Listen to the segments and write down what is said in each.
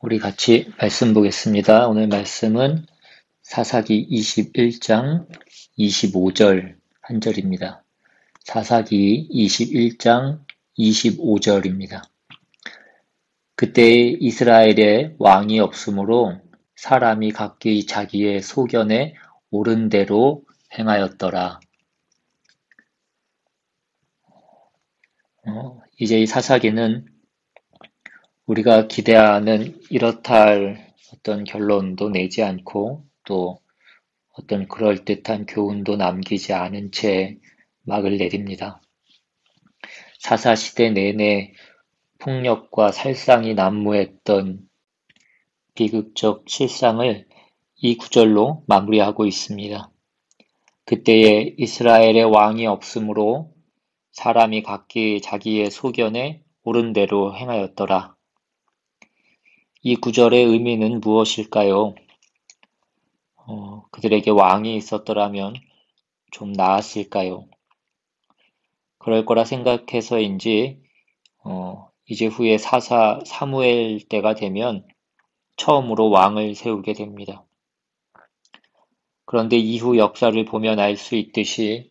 우리 같이 말씀 보겠습니다. 오늘 말씀은 사사기 21장 25절 한 절입니다. 사사기 21장 25절입니다. 그때 이스라엘에 왕이 없으므로 사람이 각기 자기의 소견에 옳은 대로 행하였더라. 이제 이 사사기는 우리가 기대하는 이렇다 할 어떤 결론도 내지 않고 또 어떤 그럴듯한 교훈도 남기지 않은 채 막을 내립니다. 사사시대 내내 폭력과 살상이 난무했던 비극적 실상을 이 구절로 마무리하고 있습니다. 그때에 이스라엘의 왕이 없으므로 사람이 각기 자기의 소견에 옳은 대로 행하였더라. 이 구절의 의미는 무엇일까요? 그들에게 왕이 있었더라면 좀 나았을까요? 그럴 거라 생각해서인지 이제 후에 사무엘 때가 되면 처음으로 왕을 세우게 됩니다. 그런데 이후 역사를 보면 알 수 있듯이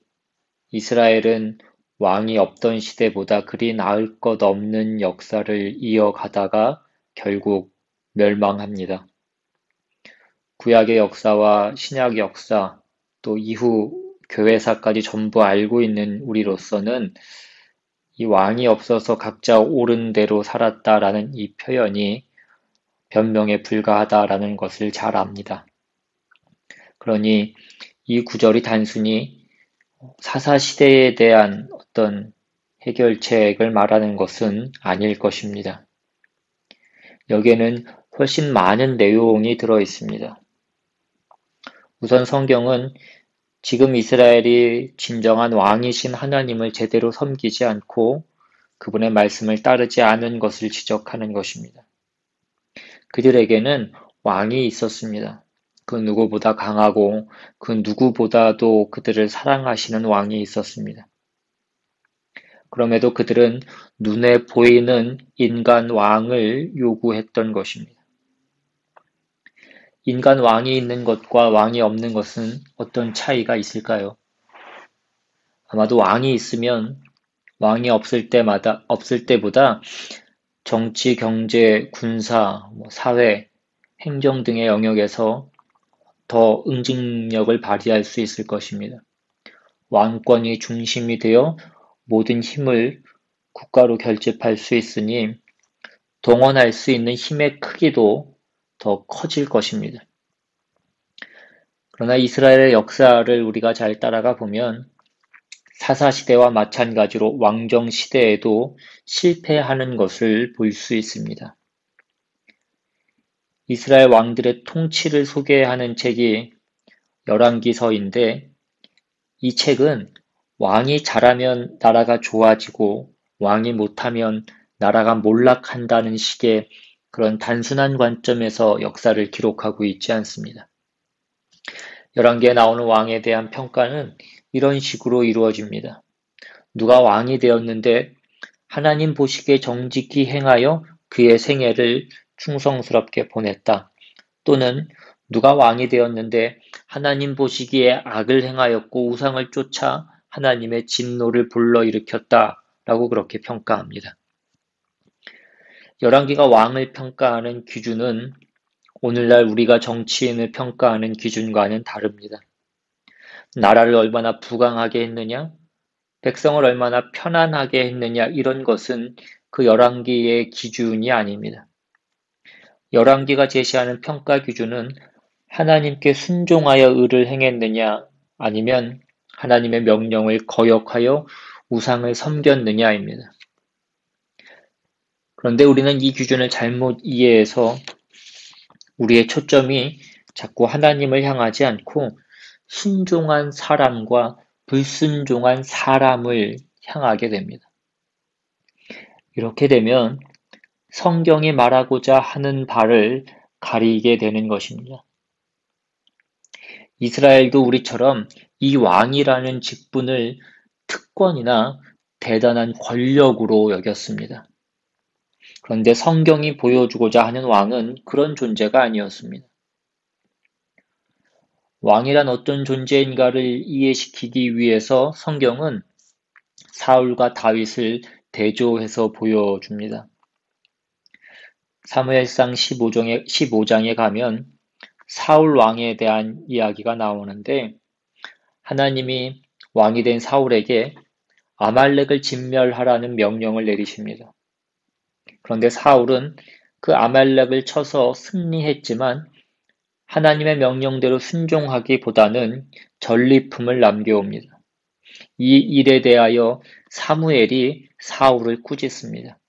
이스라엘은 왕이 없던 시대보다 그리 나을 것 없는 역사를 이어가다가 결국 멸망합니다. 구약의 역사와 신약의 역사, 또 이후 교회사까지 전부 알고 있는 우리로서는 이 왕이 없어서 각자 옳은 대로 살았다라는 이 표현이 변명에 불과하다라는 것을 잘 압니다. 그러니 이 구절이 단순히 사사시대에 대한 어떤 해결책을 말하는 것은 아닐 것입니다. 여기에는 훨씬 많은 내용이 들어 있습니다. 우선 성경은 지금 이스라엘이 진정한 왕이신 하나님을 제대로 섬기지 않고 그분의 말씀을 따르지 않은 것을 지적하는 것입니다. 그들에게는 왕이 있었습니다. 그 누구보다 강하고 그 누구보다도 그들을 사랑하시는 왕이 있었습니다. 그럼에도 그들은 눈에 보이는 인간 왕을 요구했던 것입니다. 인간 왕이 있는 것과 왕이 없는 것은 어떤 차이가 있을까요? 아마도 왕이 있으면 왕이 없을 때보다 정치, 경제, 군사, 사회, 행정 등의 영역에서 더 응징력을 발휘할 수 있을 것입니다. 왕권이 중심이 되어 모든 힘을 국가로 결집할 수 있으니 동원할 수 있는 힘의 크기도 더 커질 것입니다. 그러나 이스라엘의 역사를 우리가 잘 따라가 보면 사사시대와 마찬가지로 왕정시대에도 실패하는 것을 볼 수 있습니다. 이스라엘 왕들의 통치를 소개하는 책이 열왕기서인데 이 책은 왕이 잘하면 나라가 좋아지고 왕이 못하면 나라가 몰락한다는 식의 그런 단순한 관점에서 역사를 기록하고 있지 않습니다. 열왕기에 나오는 왕에 대한 평가는 이런 식으로 이루어집니다. 누가 왕이 되었는데 하나님 보시기에 정직히 행하여 그의 생애를 충성스럽게 보냈다. 또는 누가 왕이 되었는데 하나님 보시기에 악을 행하였고 우상을 쫓아 하나님의 진노를 불러일으켰다라고 그렇게 평가합니다. 열왕기가 왕을 평가하는 기준은 오늘날 우리가 정치인을 평가하는 기준과는 다릅니다. 나라를 얼마나 부강하게 했느냐, 백성을 얼마나 편안하게 했느냐 이런 것은 그 열왕기의 기준이 아닙니다. 열왕기가 제시하는 평가 기준은 하나님께 순종하여 의를 행했느냐 아니면 하나님의 명령을 거역하여 우상을 섬겼느냐입니다. 그런데 우리는 이 기준을 잘못 이해해서 우리의 초점이 자꾸 하나님을 향하지 않고 순종한 사람과 불순종한 사람을 향하게 됩니다. 이렇게 되면 성경이 말하고자 하는 바를 가리게 되는 것입니다. 이스라엘도 우리처럼 이 왕이라는 직분을 특권이나 대단한 권력으로 여겼습니다. 그런데 성경이 보여주고자 하는 왕은 그런 존재가 아니었습니다. 왕이란 어떤 존재인가를 이해시키기 위해서 성경은 사울과 다윗을 대조해서 보여줍니다. 사무엘상 15장에 가면 사울 왕에 대한 이야기가 나오는데 하나님이 왕이 된 사울에게 아말렉을 진멸하라는 명령을 내리십니다. 그런데 사울은 그 아말렉을 쳐서 승리했지만 하나님의 명령대로 순종하기보다는 전리품을 남겨옵니다. 이 일에 대하여 사무엘이 사울을 꾸짖습니다.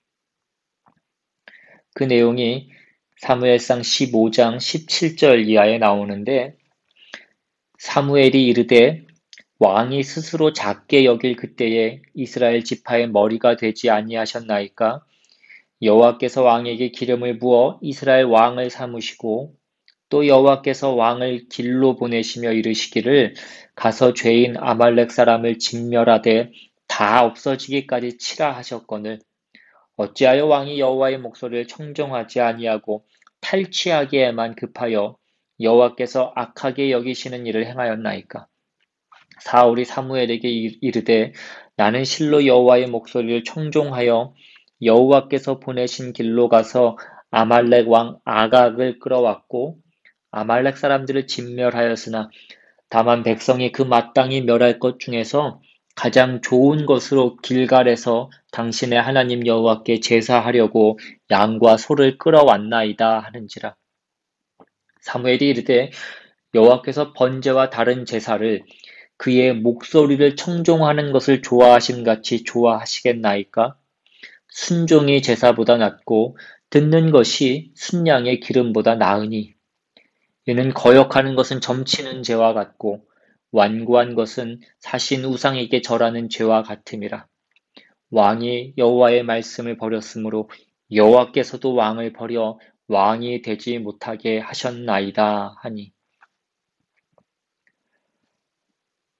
그 내용이 사무엘상 15장 17절 이하에 나오는데 사무엘이 이르되 왕이 스스로 작게 여길 그때에 이스라엘 지파의 머리가 되지 아니하셨나이까? 여호와께서 왕에게 기름을 부어 이스라엘 왕을 삼으시고 또 여호와께서 왕을 길로 보내시며 이르시기를 가서 죄인 아말렉 사람을 진멸하되 다 없어지기까지 치라 하셨거늘 어찌하여 왕이 여호와의 목소리를 청종하지 아니하고 탈취하기에만 급하여 여호와께서 악하게 여기시는 일을 행하였나이까? 사울이 사무엘에게 이르되 나는 실로 여호와의 목소리를 청종하여 여호와께서 보내신 길로 가서 아말렉 왕 아각을 끌어왔고 아말렉 사람들을 진멸하였으나 다만 백성이 그 마땅히 멸할 것 중에서 가장 좋은 것으로 길갈에서 당신의 하나님 여호와께 제사하려고 양과 소를 끌어왔나이다 하는지라. 사무엘이 이르되 여호와께서 번제와 다른 제사를 그의 목소리를 청종하는 것을 좋아하심같이 좋아하시겠나이까? 순종이 제사보다 낫고 듣는 것이 순양의 기름보다 나으니 이는 거역하는 것은 점치는 죄와 같고 완고한 것은 사신 우상에게 절하는 죄와 같음이라. 왕이 여호와의 말씀을 버렸으므로 여호와께서도 왕을 버려 왕이 되지 못하게 하셨나이다 하니.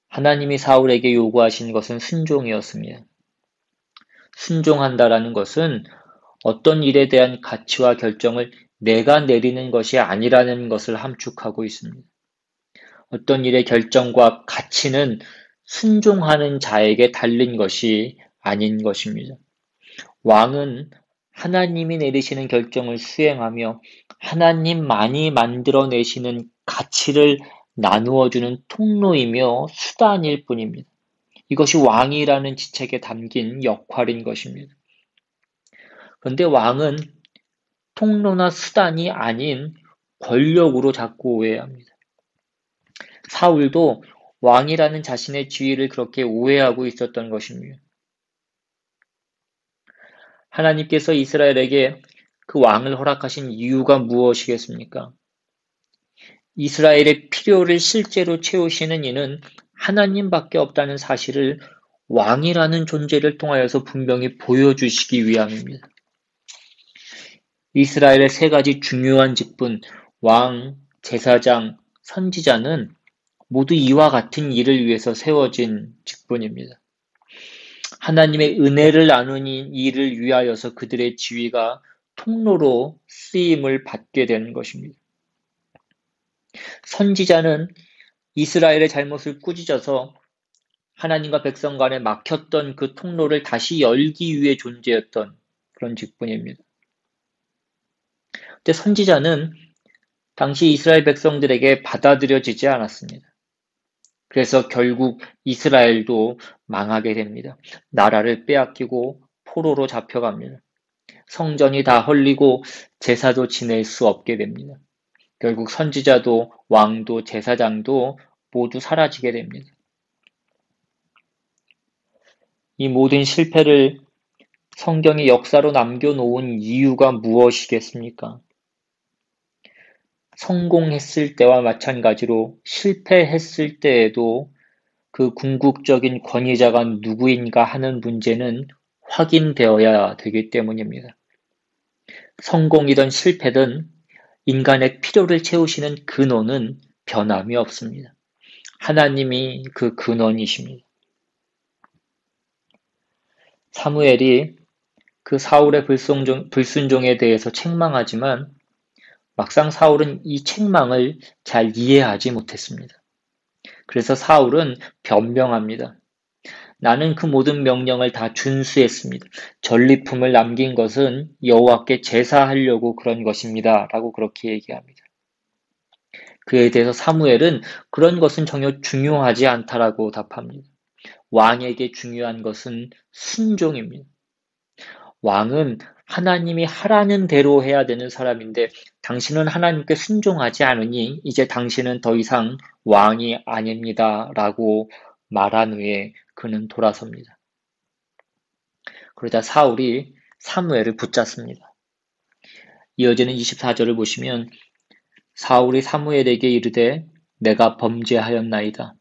하나님이 사울에게 요구하신 것은 순종이었습니다. 순종한다라는 것은 어떤 일에 대한 가치와 결정을 내가 내리는 것이 아니라는 것을 함축하고 있습니다. 어떤 일의 결정과 가치는 순종하는 자에게 달린 것이 아닌 것입니다. 왕은 하나님이 내리시는 결정을 수행하며 하나님만이 만들어내시는 가치를 나누어주는 통로이며 수단일 뿐입니다. 이것이 왕이라는 지책에 담긴 역할인 것입니다. 그런데 왕은 통로나 수단이 아닌 권력으로 자꾸 오해합니다. 사울도 왕이라는 자신의 지위를 그렇게 오해하고 있었던 것입니다. 하나님께서 이스라엘에게 그 왕을 허락하신 이유가 무엇이겠습니까? 이스라엘의 필요를 실제로 채우시는 이는 하나님밖에 없다는 사실을 왕이라는 존재를 통하여서 분명히 보여주시기 위함입니다. 이스라엘의 세 가지 중요한 직분, 왕, 제사장, 선지자는 모두 이와 같은 일을 위해서 세워진 직분입니다. 하나님의 은혜를 나누는 일을 위하여서 그들의 지위가 통로로 쓰임을 받게 되는 것입니다. 선지자는 이스라엘의 잘못을 꾸짖어서 하나님과 백성 간에 막혔던 그 통로를 다시 열기 위해 존재했던 그런 직분입니다. 근데 선지자는 당시 이스라엘 백성들에게 받아들여지지 않았습니다. 그래서 결국 이스라엘도 망하게 됩니다. 나라를 빼앗기고 포로로 잡혀갑니다. 성전이 다 헐리고 제사도 지낼 수 없게 됩니다. 결국 선지자도 왕도 제사장도 모두 사라지게 됩니다. 이 모든 실패를 성경이 역사로 남겨놓은 이유가 무엇이겠습니까? 성공했을 때와 마찬가지로 실패했을 때에도 그 궁극적인 권위자가 누구인가 하는 문제는 확인되어야 되기 때문입니다. 성공이든 실패든 인간의 필요를 채우시는 근원은 변함이 없습니다. 하나님이 그 근원이십니다. 사무엘이 그 사울의 불순종에 대해서 책망하지만 막상 사울은 이 책망을 잘 이해하지 못했습니다. 그래서 사울은 변명합니다. 나는 그 모든 명령을 다 준수했습니다. 전리품을 남긴 것은 여호와께 제사하려고 그런 것입니다. 라고 그렇게 얘기합니다. 그에 대해서 사무엘은 그런 것은 전혀 중요하지 않다라고 답합니다. 왕에게 중요한 것은 순종입니다. 왕은 하나님이 하라는 대로 해야 되는 사람인데 당신은 하나님께 순종하지 않으니 이제 당신은 더 이상 왕이 아닙니다. 라고 말한 후에 그는 돌아섭니다. 그러자 사울이 사무엘을 붙잡습니다. 이어지는 24절을 보시면 사울이 사무엘에게 이르되 내가 범죄하였나이다.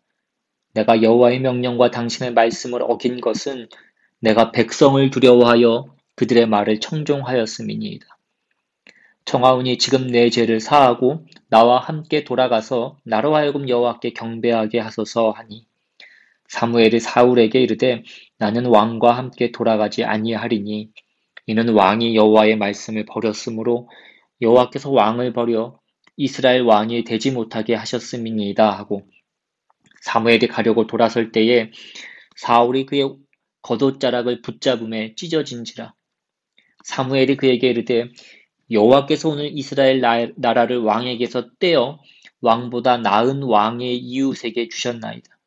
내가 여호와의 명령과 당신의 말씀을 어긴 것은 내가 백성을 두려워하여 그들의 말을 청종하였음이니이다. 청하오니 지금 내 죄를 사하고 나와 함께 돌아가서 나로 하여금 여호와께 경배하게 하소서 하니 사무엘이 사울에게 이르되 나는 왕과 함께 돌아가지 아니하리니 이는 왕이 여호와의 말씀을 버렸으므로 여호와께서 왕을 버려 이스라엘 왕이 되지 못하게 하셨음이니이다 하고 사무엘이 가려고 돌아설 때에 사울이 그의 겉옷자락을 붙잡음에 찢어진지라. 사무엘이 그에게 이르되 여호와께서 오늘 이스라엘 나라를 왕에게서 떼어 왕보다 나은 왕의 이웃에게 주셨나이다.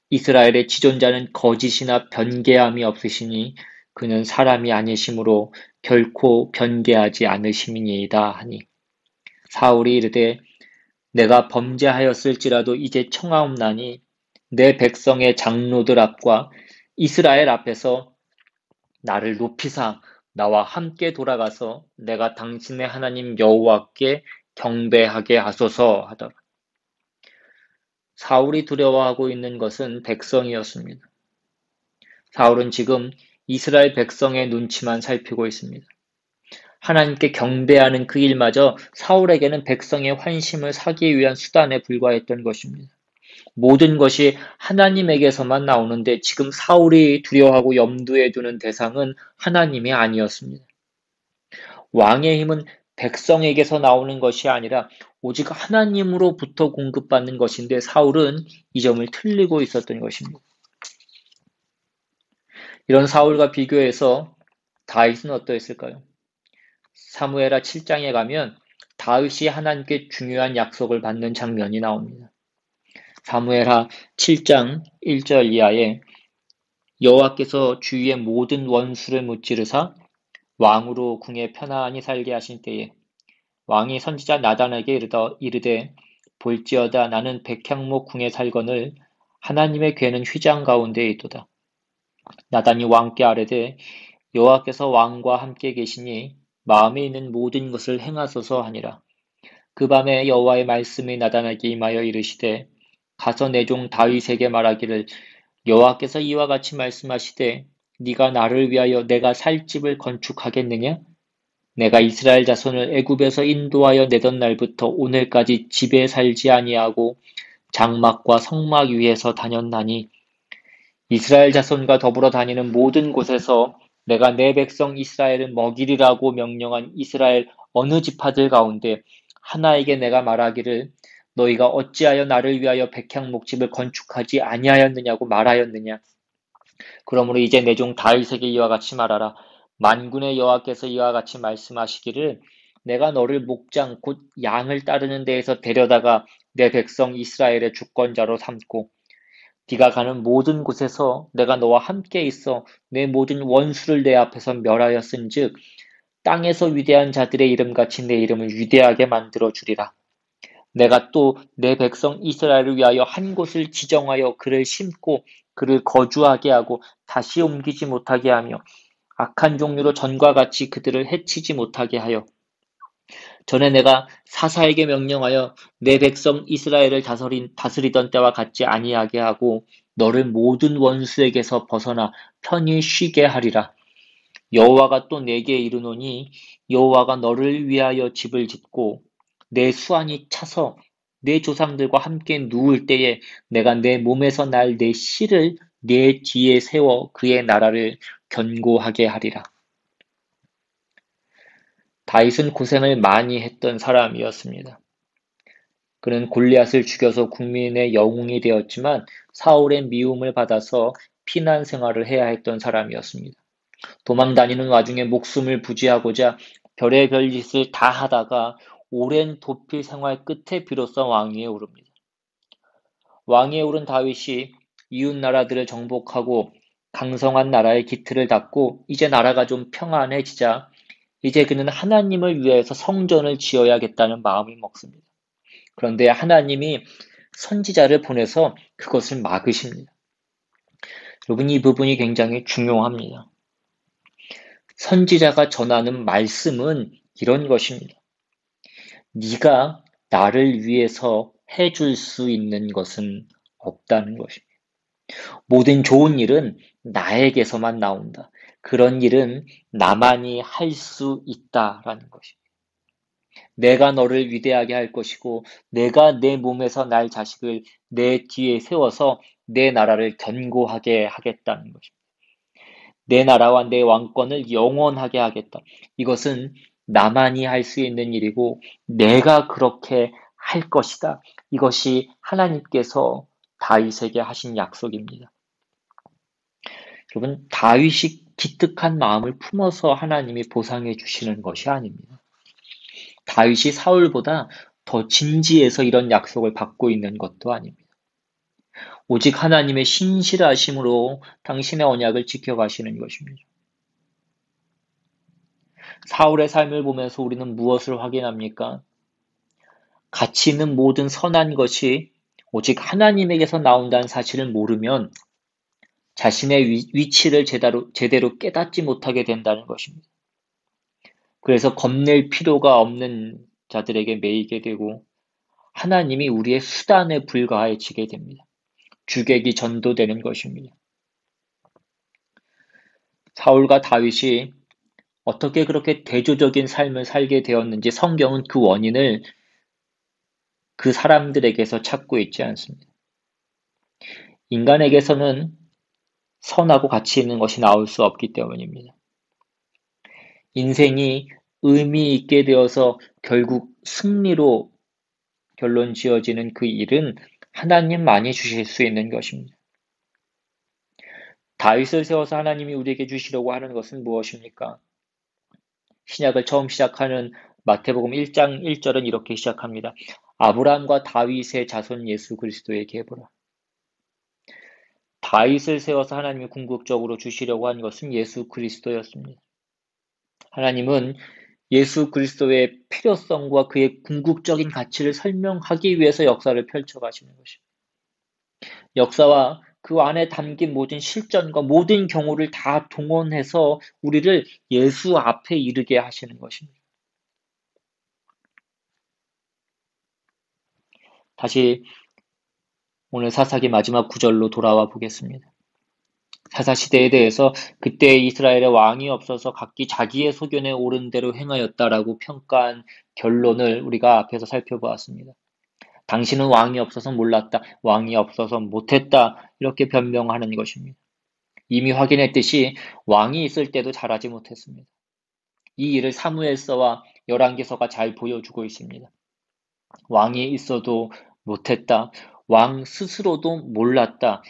이스라엘의 지존자는 거짓이나 변개함이 없으시니 그는 사람이 아니시므로 결코 변개하지 않으심이니이다 하니 사울이 이르되 내가 범죄하였을지라도 이제 청하옵나니 내 백성의 장로들 앞과 이스라엘 앞에서 나를 높이사 나와 함께 돌아가서 내가 당신의 하나님 여호와께 경배하게 하소서 하더라. 사울이 두려워하고 있는 것은 백성이었습니다. 사울은 지금 이스라엘 백성의 눈치만 살피고 있습니다. 하나님께 경배하는 그 일마저 사울에게는 백성의 환심을 사기 위한 수단에 불과했던 것입니다. 모든 것이 하나님에게서만 나오는데 지금 사울이 두려워하고 염두에 두는 대상은 하나님이 아니었습니다. 왕의 힘은 백성에게서 나오는 것이 아니라 오직 하나님으로부터 공급받는 것인데 사울은 이 점을 틀리고 있었던 것입니다. 이런 사울과 비교해서 다윗은 어떠했을까요? 사무엘하 7장에 가면 다윗이 하나님께 중요한 약속을 받는 장면이 나옵니다. 사무엘하 7장 1절 이하에 여호와께서 주위의 모든 원수를 무찌르사 왕으로 궁에 편안히 살게 하신 때에 왕이 선지자 나단에게 이르되 볼지어다 나는 백향목 궁에 살거늘 하나님의 궤는 휘장 가운데에 있도다. 나단이 왕께 아뢰되 여호와께서 왕과 함께 계시니 마음에 있는 모든 것을 행하소서 하니라. 그 밤에 여호와의 말씀이 나단에게 임하여 이르시되 가서 내 종 다윗에게 말하기를 여호와께서 이와 같이 말씀하시되 네가 나를 위하여 내가 살 집을 건축하겠느냐? 내가 이스라엘 자손을 애굽에서 인도하여 내던 날부터 오늘까지 집에 살지 아니하고 장막과 성막 위에서 다녔나니 이스라엘 자손과 더불어 다니는 모든 곳에서 내가 내 백성 이스라엘을 먹이리라고 명령한 이스라엘 어느 지파들 가운데 하나에게 내가 말하기를 너희가 어찌하여 나를 위하여 백향목집을 건축하지 아니하였느냐고 말하였느냐. 그러므로 이제 내 종 다윗에게 이와 같이 말하라. 만군의 여호와께서 이와 같이 말씀하시기를 내가 너를 목장 곧 양을 따르는 데에서 데려다가 내 백성 이스라엘의 주권자로 삼고 네가 가는 모든 곳에서 내가 너와 함께 있어 내 모든 원수를 내 앞에서 멸하였은즉 땅에서 위대한 자들의 이름같이 내 이름을 위대하게 만들어 주리라. 내가 또 내 백성 이스라엘을 위하여 한 곳을 지정하여 그를 심고 그를 거주하게 하고 다시 옮기지 못하게 하며 악한 종류로 전과 같이 그들을 해치지 못하게 하여 전에 내가 사사에게 명령하여 내 백성 이스라엘을 다스리던 때와 같지 아니하게 하고 너를 모든 원수에게서 벗어나 편히 쉬게 하리라. 여호와가 또 내게 이르노니 여호와가 너를 위하여 집을 짓고 내 수완이 차서 내 조상들과 함께 누울 때에 내가 내 몸에서 날 내 씨를 내 뒤에 세워 그의 나라를 견고하게 하리라. 다윗은 고생을 많이 했던 사람이었습니다. 그는 골리앗을 죽여서 국민의 영웅이 되었지만 사울의 미움을 받아서 피난 생활을 해야 했던 사람이었습니다. 도망 다니는 와중에 목숨을 부지하고자 별의별 짓을 다 하다가 오랜 도피 생활 끝에 비로소 왕위에 오릅니다. 왕위에 오른 다윗이 이웃 나라들을 정복하고 강성한 나라의 기틀을 닦고 이제 나라가 좀 평안해지자 이제 그는 하나님을 위해서 성전을 지어야겠다는 마음을 먹습니다. 그런데 하나님이 선지자를 보내서 그것을 막으십니다. 여러분, 이 부분이 굉장히 중요합니다. 선지자가 전하는 말씀은 이런 것입니다. 네가 나를 위해서 해줄 수 있는 것은 없다는 것입니다. 모든 좋은 일은 나에게서만 나온다. 그런 일은 나만이 할 수 있다라는 것입니다. 내가 너를 위대하게 할 것이고 내가 내 몸에서 날 자식을 내 뒤에 세워서 내 나라를 견고하게 하겠다는 것입니다. 내 나라와 내 왕권을 영원하게 하겠다. 이것은 나만이 할 수 있는 일이고 내가 그렇게 할 것이다. 이것이 하나님께서 다윗에게 하신 약속입니다. 여러분, 다윗이 기특한 마음을 품어서 하나님이 보상해 주시는 것이 아닙니다. 다윗이 사울보다 더 진지해서 이런 약속을 받고 있는 것도 아닙니다. 오직 하나님의 신실하심으로 당신의 언약을 지켜가시는 것입니다. 사울의 삶을 보면서 우리는 무엇을 확인합니까? 가치 있는 모든 선한 것이 오직 하나님에게서 나온다는 사실을 모르면 자신의 위치를 제대로 깨닫지 못하게 된다는 것입니다. 그래서 겁낼 필요가 없는 자들에게 매이게 되고 하나님이 우리의 수단에 불과해지게 됩니다. 주객이 전도되는 것입니다. 사울과 다윗이 어떻게 그렇게 대조적인 삶을 살게 되었는지 성경은 그 원인을 그 사람들에게서 찾고 있지 않습니다. 인간에게서는 선하고 가치 있는 것이 나올 수 없기 때문입니다. 인생이 의미 있게 되어서 결국 승리로 결론 지어지는 그 일은 하나님만이 주실 수 있는 것입니다. 다윗을 세워서 하나님이 우리에게 주시려고 하는 것은 무엇입니까? 신약을 처음 시작하는 마태복음 1장 1절은 이렇게 시작합니다. 아브라함과 다윗의 자손 예수 그리스도에게 보라. 다윗을 세워서 하나님이 궁극적으로 주시려고 한 것은 예수 그리스도였습니다. 하나님은 예수 그리스도의 필요성과 그의 궁극적인 가치를 설명하기 위해서 역사를 펼쳐가시는 것입니다. 역사와 그 안에 담긴 모든 실전과 모든 경우를 다 동원해서 우리를 예수 앞에 이르게 하시는 것입니다. 다시 오늘 사사기 마지막 구절로 돌아와 보겠습니다. 사사시대에 대해서 그때 이스라엘의 왕이 없어서 각기 자기의 소견에 옳은 대로 행하였다라고 평가한 결론을 우리가 앞에서 살펴보았습니다. 당신은 왕이 없어서 몰랐다, 왕이 없어서 못했다, 이렇게 변명하는 것입니다. 이미 확인했듯이 왕이 있을 때도 잘하지 못했습니다. 이 일을 사무엘서와 열왕기서가 잘 보여주고 있습니다. 왕이 있어도 못했다, 왕 스스로도 몰랐다,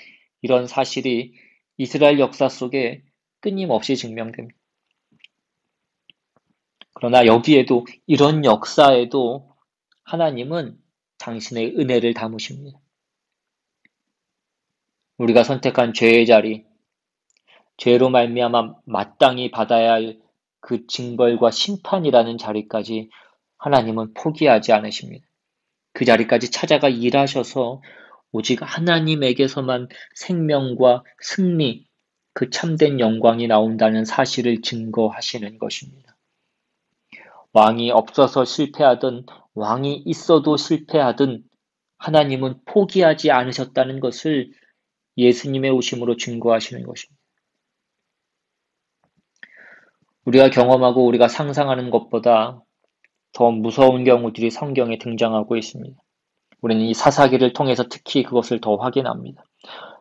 이런 사실이 이스라엘 역사 속에 끊임없이 증명됩니다. 그러나 여기에도 이런 역사에도 하나님은 당신의 은혜를 담으십니다. 우리가 선택한 죄의 자리, 죄로 말미암아 마땅히 받아야 할 그 징벌과 심판이라는 자리까지 하나님은 포기하지 않으십니다. 그 자리까지 찾아가 일하셔서 오직 하나님에게서만 생명과 승리, 그 참된 영광이 나온다는 사실을 증거하시는 것입니다. 왕이 없어서 실패하든 왕이 있어도 실패하든 하나님은 포기하지 않으셨다는 것을 예수님의 오심으로 증거하시는 것입니다. 우리가 경험하고 우리가 상상하는 것보다 더 무서운 경우들이 성경에 등장하고 있습니다. 우리는 이 사사기를 통해서 특히 그것을 더 확인합니다.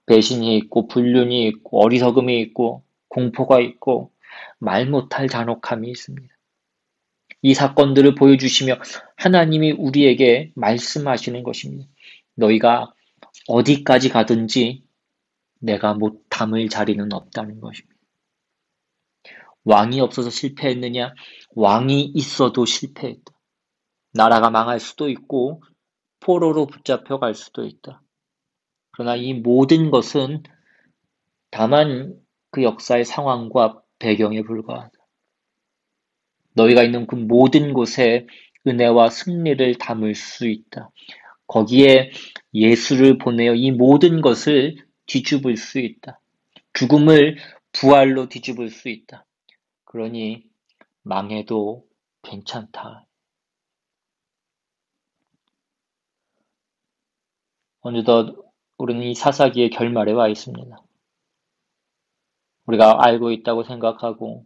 배신이 있고 불륜이 있고 어리석음이 있고 공포가 있고 말 못할 잔혹함이 있습니다. 이 사건들을 보여주시며 하나님이 우리에게 말씀하시는 것입니다. 너희가 어디까지 가든지 내가 못 담을 자리는 없다는 것입니다. 왕이 없어서 실패했느냐? 왕이 있어도 실패했다. 나라가 망할 수도 있고 포로로 붙잡혀 갈 수도 있다. 그러나 이 모든 것은 다만 그 역사의 상황과 배경에 불과하다. 너희가 있는 그 모든 곳에 은혜와 승리를 담을 수 있다. 거기에 예수를 보내어 이 모든 것을 뒤집을 수 있다. 죽음을 부활로 뒤집을 수 있다. 그러니 망해도 괜찮다. 어느덧 우리는 이 사사기의 결말에 와 있습니다. 우리가 알고 있다고 생각하고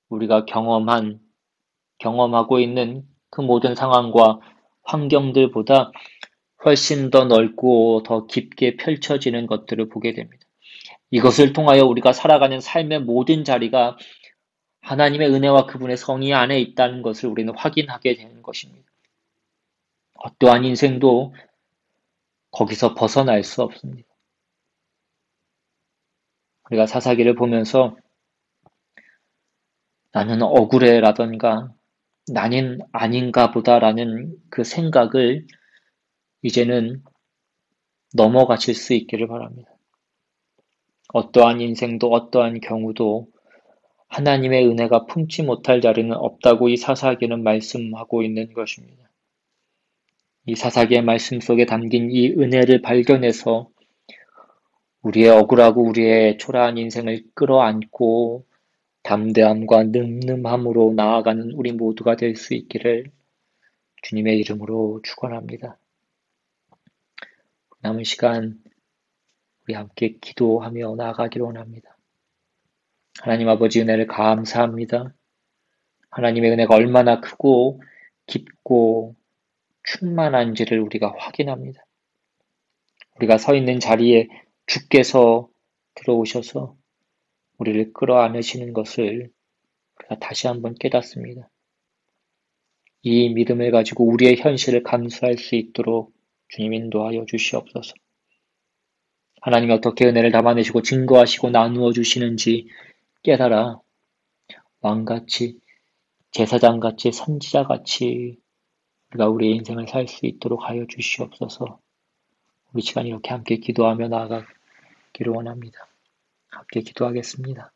우리가 경험하고 있는 그 모든 상황과 환경들보다 훨씬 더 넓고 더 깊게 펼쳐지는 것들을 보게 됩니다. 이것을 통하여 우리가 살아가는 삶의 모든 자리가 하나님의 은혜와 그분의 성의 안에 있다는 것을 우리는 확인하게 되는 것입니다. 어떠한 인생도 거기서 벗어날 수 없습니다. 우리가 사사기를 보면서 나는 억울해라던가 나는 아닌가 보다라는 그 생각을 이제는 넘어가실 수 있기를 바랍니다. 어떠한 인생도 어떠한 경우도 하나님의 은혜가 품지 못할 자리는 없다고 이 사사기는 말씀하고 있는 것입니다. 이 사사기의 말씀 속에 담긴 이 은혜를 발견해서 우리의 억울하고 우리의 초라한 인생을 끌어안고 담대함과 늠름함으로 나아가는 우리 모두가 될 수 있기를 주님의 이름으로 축원합니다. 남은 시간 우리 함께 기도하며 나아가기를 원합니다. 하나님 아버지 은혜를 감사합니다. 하나님의 은혜가 얼마나 크고 깊고 충만한지를 우리가 확인합니다. 우리가 서 있는 자리에 주께서 들어오셔서 우리를 끌어안으시는 것을 우리가 다시 한번 깨닫습니다. 이 믿음을 가지고 우리의 현실을 감수할 수 있도록 주님 인도하여 주시옵소서. 하나님이 어떻게 은혜를 담아내시고 증거하시고 나누어 주시는지 깨달아 왕같이 제사장같이 선지자같이 우리가 우리의 인생을 살 수 있도록 하여 주시옵소서. 우리 시간 이렇게 함께 기도하며 나아가기를 원합니다. 함께 기도하겠습니다.